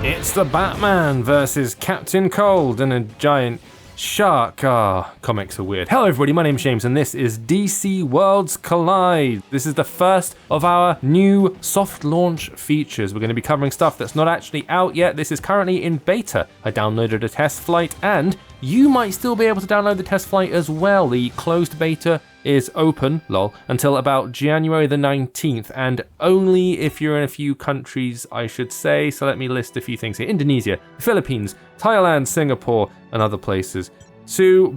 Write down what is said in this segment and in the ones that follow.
It's the Batman versus Captain Cold and a giant shark. Comics are weird. Hello everybody, my name's James and this is DC Worlds Collide. This is the first of our new soft launch features. We're going to be covering stuff that's not actually out yet. This is currently in beta. I downloaded a Testflight and you might still be able to download the Testflight as well. The closed beta is open, until about January the 19th, and only if you're in a few countries, I should say. So let me list a few things here. Indonesia, Philippines, Thailand, Singapore, and other places.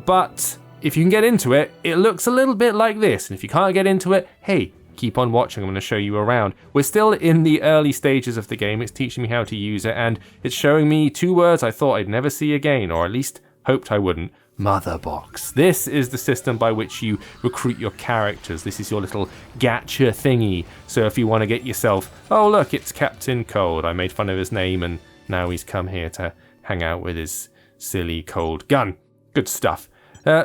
But if you can get into it, it looks a little bit like this. And if you can't get into it, hey, keep on watching. I'm going to show you around. We're still in the early stages of the game. It's teaching me how to use it, and it's showing me two words I thought I'd never see again, or at least hoped I wouldn't. Mother box. This is the system by which you recruit your characters. This is your little gacha thingy. So if you want to get yourself, oh look, it's Captain Cold. I made fun of his name and now he's come here to hang out with his silly cold gun. Good stuff.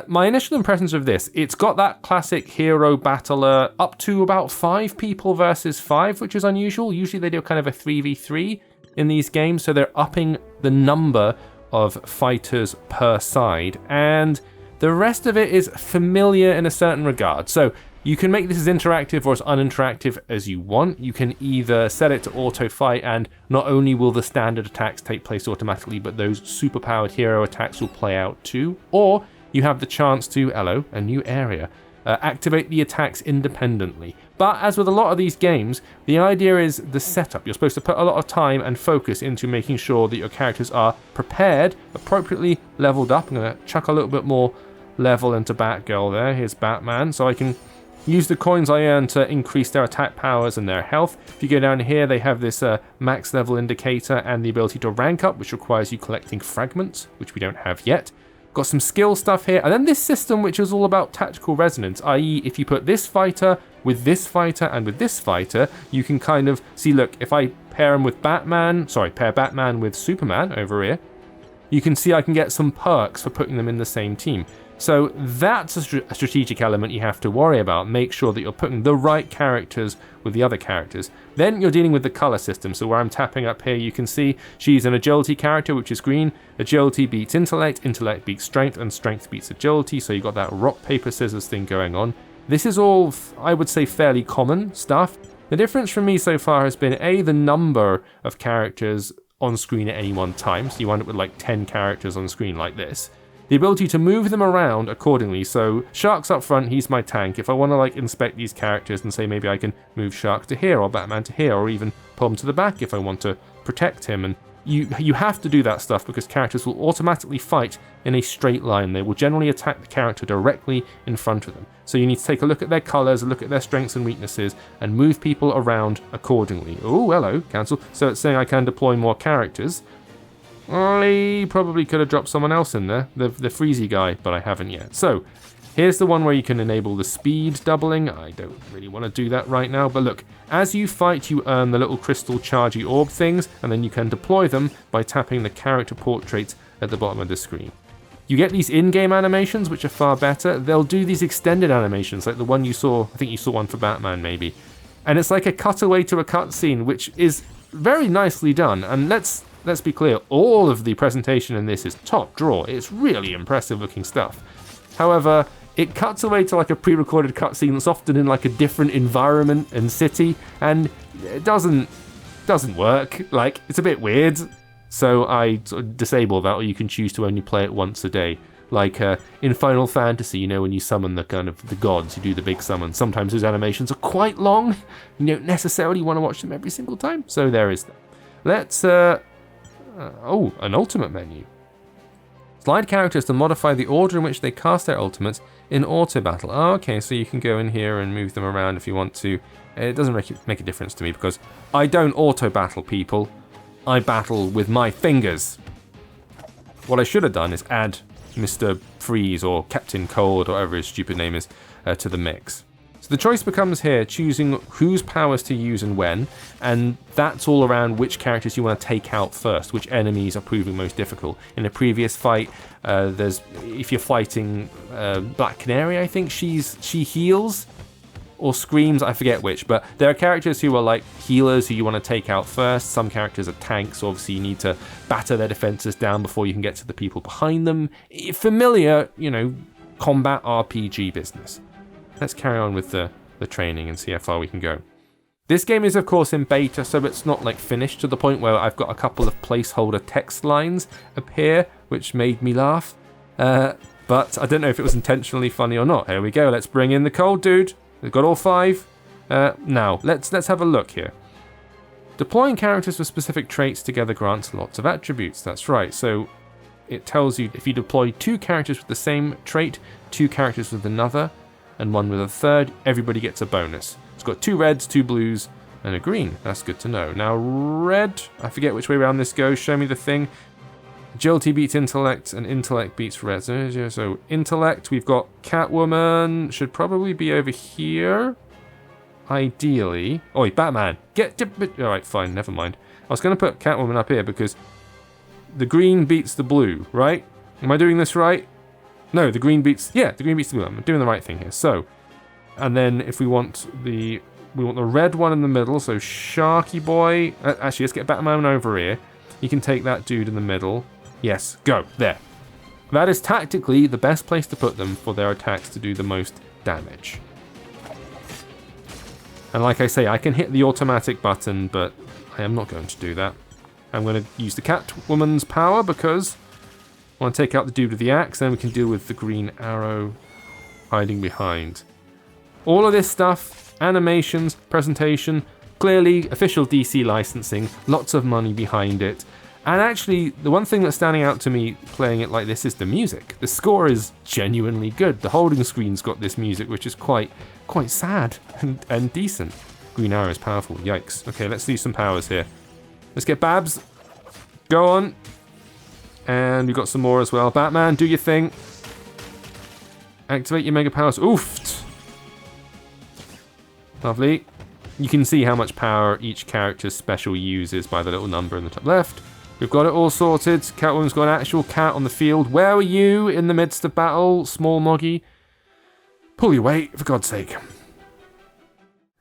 My initial impressions of this, it's got that classic hero battler up to about 5 people versus 5, which is unusual. Usually they do kind of a 3v3 in these games, so they're upping the number of fighters per side, and the rest of it is familiar in a certain regard. So you can make this as interactive or as uninteractive as you want. You can either set it to auto fight, and not only will the standard attacks take place automatically, but those superpowered hero attacks will play out too, or you have the chance to, hello, a new area, activate the attacks independently. But as with a lot of these games, the idea is the setup. You're supposed to put a lot of time and focus into making sure that your characters are prepared, appropriately leveled up. I'm going to chuck a little bit more level into Batgirl there. Here's Batman. So I can use the coins I earn to increase their attack powers and their health. If you go down here, they have this max level indicator and the ability to rank up, which requires you collecting fragments, which we don't have yet. Got some skill stuff here, and then this system which is all about tactical resonance, i.e. if you put this fighter with this fighter and with this fighter, you can kind of see, look, if I pair Batman with Superman over here, you can see I can get some perks for putting them in the same team. So that's a strategic element you have to worry about. Make sure that you're putting the right characters with the other characters. Then you're dealing with the color system. So where I'm tapping up here, you can see she's an agility character, which is green. Agility beats intellect, intellect beats strength, and strength beats agility. So you've got that rock, paper, scissors thing going on. This is all, I would say, fairly common stuff. The difference for me so far has been, A, the number of characters on screen at any one time. So you wind up with like 10 characters on screen like this. The ability to move them around accordingly. So Shark's up front, he's my tank. If I want to like inspect these characters and say maybe I can move Shark to here or Batman to here, or even pull him to the back if I want to protect him. And you have to do that stuff because characters will automatically fight in a straight line. They will generally attack the character directly in front of them. So you need to take a look at their colors, look at their strengths and weaknesses, and move people around accordingly. Oh, hello, cancel. So it's saying I can deploy more characters. I probably could have dropped someone else in there, the Freezy guy, but I haven't yet. So here's the one where you can enable the speed doubling. I don't really want to do that right now, but look, as you fight, you earn the little crystal chargy orb things, and then you can deploy them by tapping the character portraits at the bottom of the screen. You get these in-game animations, which are far better. They'll do these extended animations, like the one you saw, I think you saw one for Batman maybe. And it's like a cutaway to a cutscene, which is very nicely done. And let's be clear, all of the presentation in this is top drawer. It's really impressive looking stuff. However, it cuts away to like a pre-recorded cutscene that's often in like a different environment and city, and it doesn't work. Like, it's a bit weird. So I sort of disable that, or you can choose to only play it once a day. Like in Final Fantasy, you know, when you summon the gods, you do the big summon. Sometimes those animations are quite long. You don't necessarily want to watch them every single time. So there is that. Let's an ultimate menu. Slide characters to modify the order in which they cast their ultimates in auto battle. Oh, okay, so you can go in here and move them around if you want to. It doesn't make a difference to me because I don't auto battle people. I battle with my fingers. What I should have done is add Mr. Freeze or Captain Cold or whatever his stupid name is to the mix. So the choice becomes here choosing whose powers to use and when, and that's all around which characters you want to take out first, which enemies are proving most difficult. In a previous fight, if you're fighting Black Canary, I think she heals or screams, I forget which, but there are characters who are like healers who you want to take out first. Some characters are tanks, so obviously you need to batter their defenses down before you can get to the people behind them. Familiar, combat RPG business. Let's carry on with the training and see how far we can go. This game is of course in beta, so it's not like finished to the point where I've got a couple of placeholder text lines appear, which made me laugh. But I don't know if it was intentionally funny or not. Here we go, let's bring in the cold dude. We've got all 5. Now, let's have a look here. Deploying characters with specific traits together grants lots of attributes. That's right, so it tells you if you deploy 2 characters with the same trait, 2 characters with another, and 1 with a third, everybody gets a bonus. It's got 2 reds, 2 blues, and a green. That's good to know. Now, red, I forget which way around this goes. Show me the thing. Agility beats intellect, and intellect beats red. So intellect, we've got Catwoman, should probably be over here. Ideally. Oh, wait, Batman. Alright, fine, never mind. I was going to put Catwoman up here because the green beats the blue, right? Am I doing this right? No, the green beats the blue. I'm doing the right thing here. So, and then if we want the red one in the middle, so Sharky Boy. Actually, let's get Batman over here. You can take that dude in the middle. Yes, go. There. That is tactically the best place to put them for their attacks to do the most damage. And like I say, I can hit the automatic button, but I am not going to do that. I'm going to use the Catwoman's power because I want to take out the dude with the axe, then we can deal with the green arrow hiding behind. All of this stuff, animations, presentation, clearly official DC licensing, lots of money behind it. And actually, the one thing that's standing out to me playing it like this is the music. The score is genuinely good. The holding screen's got this music, which is quite sad and decent. Green arrow is powerful. Yikes. Okay, let's do some powers here. Let's get Babs. Go on. And we've got some more as well. Batman, do your thing. Activate your mega powers. Oofed. Lovely. You can see how much power each character's special uses by the little number in the top left. We've got it all sorted. Catwoman's got an actual cat on the field. Where were you in the midst of battle, small moggy? Pull your weight, for God's sake.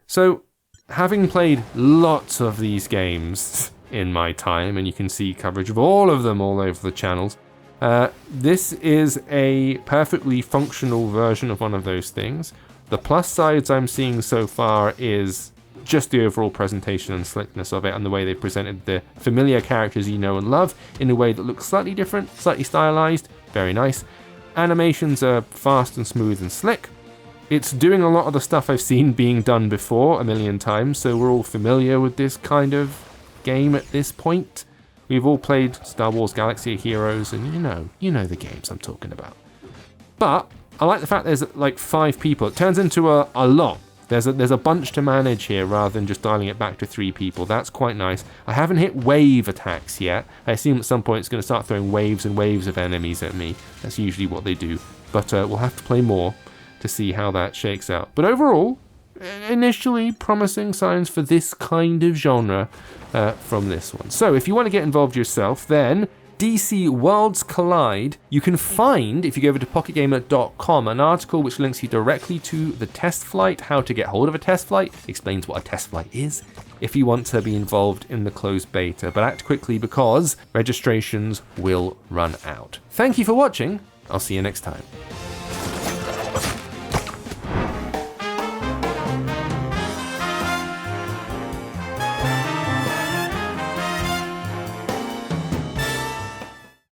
So, having played lots of these games in my time, and you can see coverage of all of them all over the channels, this is a perfectly functional version of one of those things. The plus sides I'm seeing so far is just the overall presentation and slickness of it, and the way they presented the familiar characters you know and love in a way that looks slightly different, slightly stylized, very nice. Animations are fast and smooth and slick. It's doing a lot of the stuff I've seen being done before a million times, so we're all familiar with this kind of game at this point. We've all played Star Wars Galaxy of Heroes, and you know the games I'm talking about. But I like the fact there's like 5 people. It turns into a lot. There's a bunch to manage here rather than just dialing it back to 3 people. That's quite nice. I haven't hit wave attacks yet. I assume at some point it's going to start throwing waves and waves of enemies at me. That's usually what they do. But we'll have to play more to see how that shakes out. But overall, initially promising signs for this kind of genre from this one. So if you want to get involved yourself, then DC Worlds Collide, you can find, if you go over to pocketgamer.com, an article which links you directly to the Testflight, how to get hold of a Testflight, explains what a Testflight is, if you want to be involved in the closed beta. But act quickly because registrations will run out. Thank you for watching. I'll see you next time.